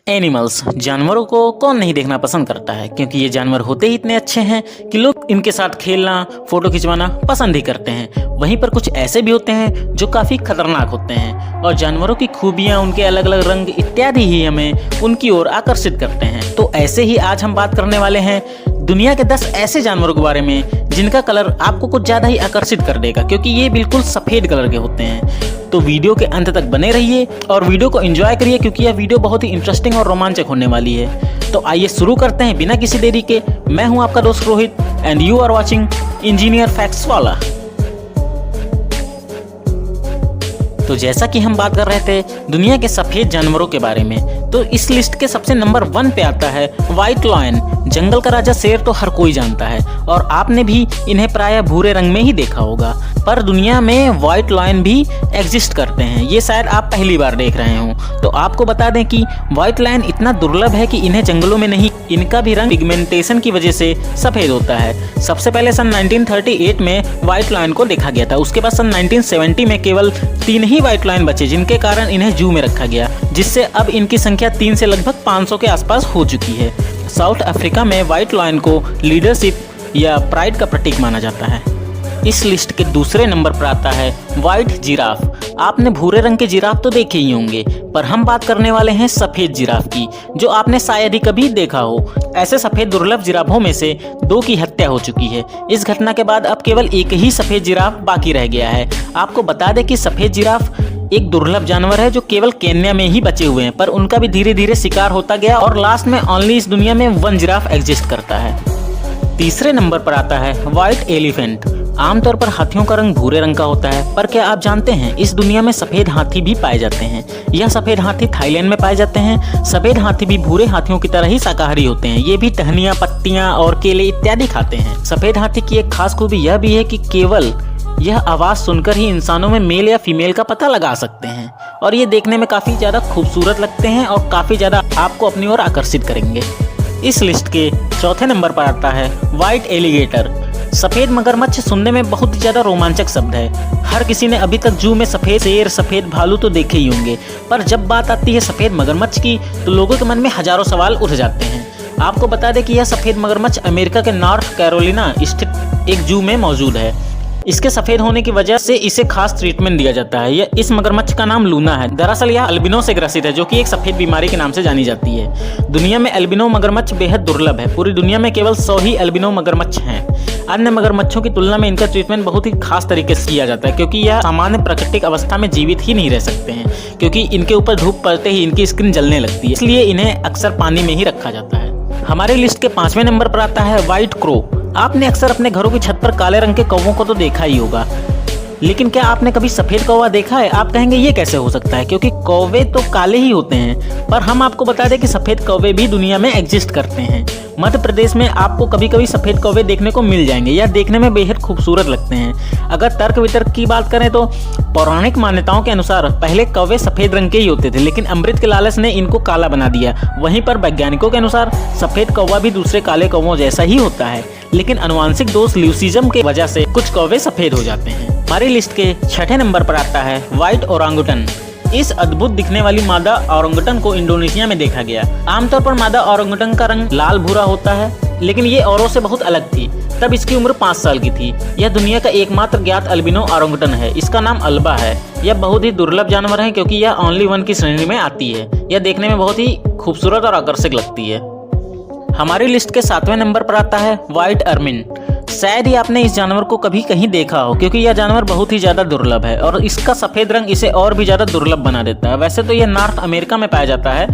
Animals, जानवरों को कौन नहीं देखना पसंद करता है, क्योंकि ये जानवर होते ही इतने अच्छे हैं कि लोग इनके साथ खेलना, फोटो खिंचवाना पसंद ही करते हैं। वहीं पर कुछ ऐसे भी होते हैं जो काफ़ी खतरनाक होते हैं और जानवरों की खूबियाँ, उनके अलग अलग रंग इत्यादि ही हमें उनकी ओर आकर्षित करते हैं। तो ऐसे ही आज हम बात करने वाले हैं दुनिया के 10 ऐसे जानवरों के बारे में जिनका कलर आपको कुछ ज़्यादा ही आकर्षित कर देगा, क्योंकि ये बिल्कुल सफ़ेद कलर के होते हैं। तो वीडियो के अंत तक बने रहिए और वीडियो को एंजॉय करिए, क्योंकि यह वीडियो बहुत ही इंटरेस्टिंग और रोमांचक होने वाली है। तो आइए शुरू करते हैं बिना किसी देरी के। मैं हूं आपका दोस्त Rohit and you are watching engineer facts वाला। तो जैसा कि हम बात कर रहे थे दुनिया के सफ़ेद जानवरों के बारे में, तो इस लिस्ट के सबसे नंबर 1 पे आता है व्हाइट लायन। जंगल का राजा शेर तो हर कोई जानता है और आपने भी इन्हें प्रायः भूरे रंग में ही देखा होगा, पर दुनिया में व्हाइट लायन भी एग्जिस्ट करते हैं। ये शायद आप पहली बार देख रहे हो। तो आपको बता दें कि व्हाइट लायन इतना दुर्लभ है कि इन्हें जंगलों में नहीं, इनका भी रंग पिगमेंटेशन की वजह से सफ़ेद होता है। सबसे पहले सन 1938 में व्हाइट लायन को देखा गया था। उसके बाद सन 1970 में केवल 3 ही व्हाइट लायन बचे, जिनके कारण इन्हें जू में रखा गया, जिससे अब इनकी संख्या 3 से लगभग 500 के आसपास हो चुकी है। साउथ अफ्रीका में व्हाइट लायन को लीडरशिप या प्राइड का प्रतीक माना जाता है। इस लिस्ट के दूसरे नंबर पर आता है व्हाइट जिराफ। आपने भूरे रंग के जिराफ तो देखे ही होंगे, पर हम बात करने वाले हैं सफ़ेद जिराफ की, जो आपने शायद ही कभी देखा हो। ऐसे सफ़ेद दुर्लभ जिराफों में से 2 की हत्या हो चुकी है। इस घटना के बाद अब केवल एक ही सफ़ेद जिराफ बाकी रह गया है। आपको बता दें कि सफ़ेद जिराफ एक दुर्लभ जानवर है जो केवल केन्या में ही बचे हुए हैं, पर उनका भी धीरे धीरे शिकार होता गया और लास्ट में ओनली इस दुनिया में 1 जिराफ एग्जिस्ट करता है। तीसरे नंबर पर आता है व्हाइट एलिफेंट। आमतौर पर हाथियों का रंग भूरे रंग का होता है, पर क्या आप जानते हैं इस दुनिया में सफ़ेद हाथी भी पाए जाते हैं। यह सफ़ेद हाथी थाईलैंड में पाए जाते हैं। सफ़ेद हाथी भी भूरे हाथियों की तरह ही शाकाहारी होते हैं। ये भी टहनियाँ, पत्तियाँ और केले इत्यादि खाते हैं। सफ़ेद हाथी की एक खास खूबी यह भी है कि केवल यह आवाज़ सुनकर ही इंसानों में मेल या फीमेल का पता लगा सकते हैं, और ये देखने में काफ़ी ज़्यादा खूबसूरत लगते हैं और काफ़ी ज़्यादा आपको अपनी ओर आकर्षित करेंगे। इस लिस्ट के चौथे नंबर पर आता है व्हाइट एलिगेटर। सफ़ेद मगरमच्छ सुनने में बहुत ज़्यादा रोमांचक शब्द है। हर किसी ने अभी तक जू में सफ़ेद शेर, सफ़ेद भालू तो देखे ही होंगे, पर जब बात आती है सफ़ेद मगरमच्छ की तो लोगों के मन में हजारों सवाल उठ जाते हैं। आपको बता दें कि यह सफ़ेद मगरमच्छ अमेरिका के नॉर्थ कैरोलिना स्थित एक जू में मौजूद है। इसके सफ़ेद होने की वजह से इसे खास ट्रीटमेंट दिया जाता है। इस मगरमच्छ का नाम लूना है। दरअसल यह अल्बिनो से ग्रसित है, जो कि एक सफ़ेद बीमारी के नाम से जानी जाती है। दुनिया में अल्बिनो मगरमच्छ बेहद दुर्लभ है। पूरी दुनिया में केवल 100 ही अल्बिनो मगरमच्छ हैं। अन्य मगरमच्छों की तुलना में इनका ट्रीटमेंट बहुत ही खास तरीके से किया जाता है, क्योंकि यह सामान्य प्राकृतिक अवस्था में जीवित ही नहीं रह सकते हैं, क्योंकि इनके ऊपर धूप पड़ते ही इनकी स्किन जलने लगती है। इसलिए इन्हें अक्सर पानी में ही रखा जाता है। हमारे लिस्ट के 5वें नंबर पर आता है व्हाइट क्रो। आपने अक्सर अपने घरों की छत पर काले रंग के कौवों को तो देखा ही होगा, लेकिन क्या आपने कभी सफ़ेद कौवा देखा है? आप कहेंगे ये कैसे हो सकता है, क्योंकि कौवे तो काले ही होते हैं। पर हम आपको बता दें कि सफ़ेद कौवे भी दुनिया में एग्जिस्ट करते हैं। मध्य प्रदेश में आपको कभी कभी सफ़ेद कौवे देखने को मिल जाएंगे। यह देखने में बेहद खूबसूरत लगते हैं। अगर तर्क वितर्क की बात करें तो पौराणिक मान्यताओं के अनुसार पहले कौवे सफ़ेद रंग के ही होते थे, लेकिन अमृत के लालच ने इनको काला बना दिया। वहीं पर वैज्ञानिकों के अनुसार सफ़ेद कौवा भी दूसरे काले कौवों जैसा ही होता है, लेकिन अनुवांशिक दोष ल्यूसिज्म की वजह से कुछ कौवे सफ़ेद हो जाते हैं। हमारी लिस्ट के 6ठे नंबर पर आता है व्हाइट ओरांगुटन। इस अद्भुत दिखने वाली मादा ओरांगुटन को इंडोनेशिया में देखा गया। आमतौर पर मादा ओरांगुटन का रंग लाल भूरा होता है, लेकिन ये औरों से बहुत अलग थी। तब इसकी उम्र 5 साल की थी। यह दुनिया का एकमात्र ज्ञात अल्बिनो ओरांगुटन है। इसका नाम अल्बा है। यह बहुत ही दुर्लभ जानवर है, क्योंकि यह ओनली 1 की श्रेणी में आती है। यह देखने में बहुत ही खूबसूरत और आकर्षक लगती है। हमारी लिस्ट के 7वें नंबर पर आता है व्हाइट अर्मिन। शायद ही आपने इस जानवर को कभी कहीं देखा हो, क्योंकि यह जानवर बहुत ही ज़्यादा दुर्लभ है और इसका सफ़ेद रंग इसे और भी ज़्यादा दुर्लभ बना देता है। वैसे तो यह नॉर्थ अमेरिका में पाया जाता है।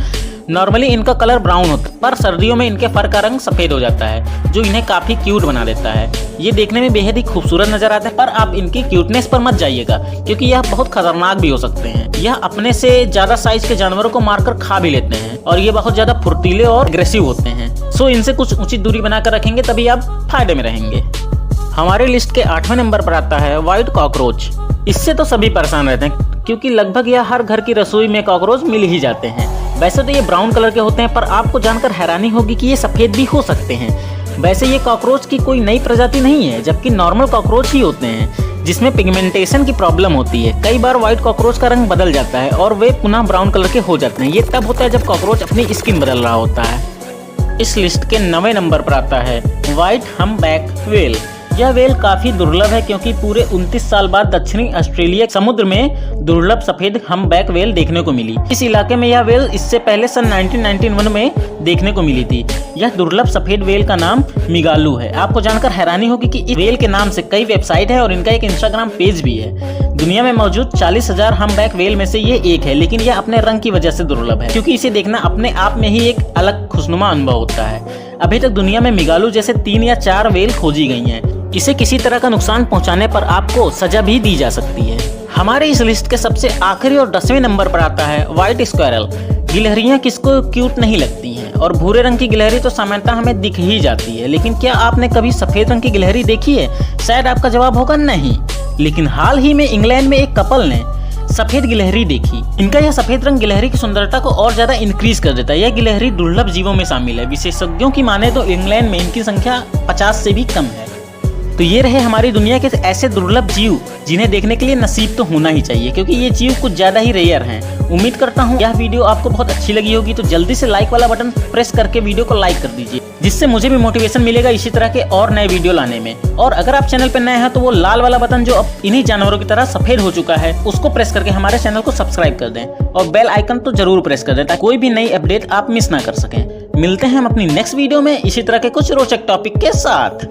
नॉर्मली इनका कलर ब्राउन होता है, पर सर्दियों में इनके फर का रंग सफ़ेद हो जाता है, जो इन्हें काफ़ी क्यूट बना देता है। ये देखने में बेहद ही खूबसूरत नजर आते हैं, पर आप इनकी क्यूटनेस पर मत जाइएगा, क्योंकि यह बहुत खतरनाक भी हो सकते हैं। यह अपने से ज़्यादा साइज के जानवरों को मारकर खा भी लेते हैं और ये बहुत ज़्यादा फुर्तीले और अग्रेसिव होते हैं। सो इनसे कुछ उचित दूरी बनाकर रखेंगे, तभी आप फायदे में रहेंगे। हमारे लिस्ट के 8वें नंबर पर आता है व्हाइट कॉकरोच। इससे तो सभी परेशान रहते हैं, क्योंकि लगभग यह हर घर की रसोई में कॉकरोच मिल ही जाते हैं। वैसे तो ये ब्राउन कलर के होते हैं, पर आपको जानकर हैरानी होगी कि ये सफ़ेद भी हो सकते हैं। वैसे ये कॉकरोच की कोई नई प्रजाति नहीं है, जबकि नॉर्मल कॉकरोच ही होते हैं, जिसमें पिगमेंटेशन की प्रॉब्लम होती है। कई बार व्हाइट कॉकरोच का रंग बदल जाता है और वे पुनः ब्राउन कलर के हो जाते हैं। ये तब होता है जब कॉकरोच अपनी स्किन बदल रहा होता है। इस लिस्ट के 9वें नंबर पर आता है व्हाइट हम्पबैक व्हेल। यह व्हेल काफी दुर्लभ है क्योंकि पूरे 29 साल बाद दक्षिणी ऑस्ट्रेलिया समुद्र में दुर्लभ सफेद हम्पबैक व्हेल देखने को मिली। इस इलाके में यह व्हेल इससे पहले सन 1991 में देखने को मिली थी। यह दुर्लभ सफेद व्हेल का नाम मिगालू है। आपको जानकर हैरानी होगी कि इस व्हेल के नाम से कई वेबसाइट है और इनका एक इंस्टाग्राम पेज भी है। दुनिया में मौजूद 40,000 हम्पबैक व्हेल में से ये एक है, लेकिन यह अपने रंग की वजह से दुर्लभ है क्योंकि इसे देखना अपने आप में ही एक अलग खुशनुमा अनुभव होता है। अभी तक दुनिया में मिगालू जैसे 3 या 4 व्हेल खोजी गई हैं। इसे किसी तरह का नुकसान पहुंचाने पर आपको सजा भी दी जा सकती है। हमारे इस लिस्ट के सबसे आखिरी और 10वें नंबर पर आता है व्हाइट स्क्वायरल। गिलहरियां किसको क्यूट नहीं लगती हैं और भूरे रंग की गिलहरी तो सामान्यतः हमें दिख ही जाती है, लेकिन क्या आपने कभी सफेद रंग की गिलहरी देखी है? शायद आपका जवाब होगा नहीं, लेकिन हाल ही में इंग्लैंड में एक कपल ने सफेद गिलहरी देखी। इनका यह सफेद रंग गिलहरी की सुंदरता को और ज्यादा इंक्रीज कर देता है। यह गिलहरी दुर्लभ जीवों में शामिल है। विशेषज्ञों की माने तो इंग्लैंड में इनकी संख्या 50 से भी कम है। तो ये रहे हमारी दुनिया के ऐसे दुर्लभ जीव जिन्हें देखने के लिए नसीब तो होना ही चाहिए, क्योंकि ये जीव कुछ ज्यादा ही रेयर हैं। उम्मीद करता हूँ यह वीडियो आपको बहुत अच्छी लगी होगी, तो जल्दी से लाइक वाला बटन प्रेस करके वीडियो को लाइक कर दीजिए, जिससे मुझे भी मोटिवेशन मिलेगा इसी तरह के और नए वीडियो लाने में। और अगर आप चैनल पर नए हैं तो वो लाल वाला बटन जो अब इन्हीं जानवरों की तरह सफेद हो चुका है, उसको प्रेस करके हमारे चैनल को सब्सक्राइब कर दें और बेल आइकन तो जरूर प्रेस कर दें ताकि कोई भी नई अपडेट आप मिस ना कर सकें। मिलते हैं हम अपनी नेक्स्ट वीडियो में इसी तरह के कुछ रोचक टॉपिक के साथ।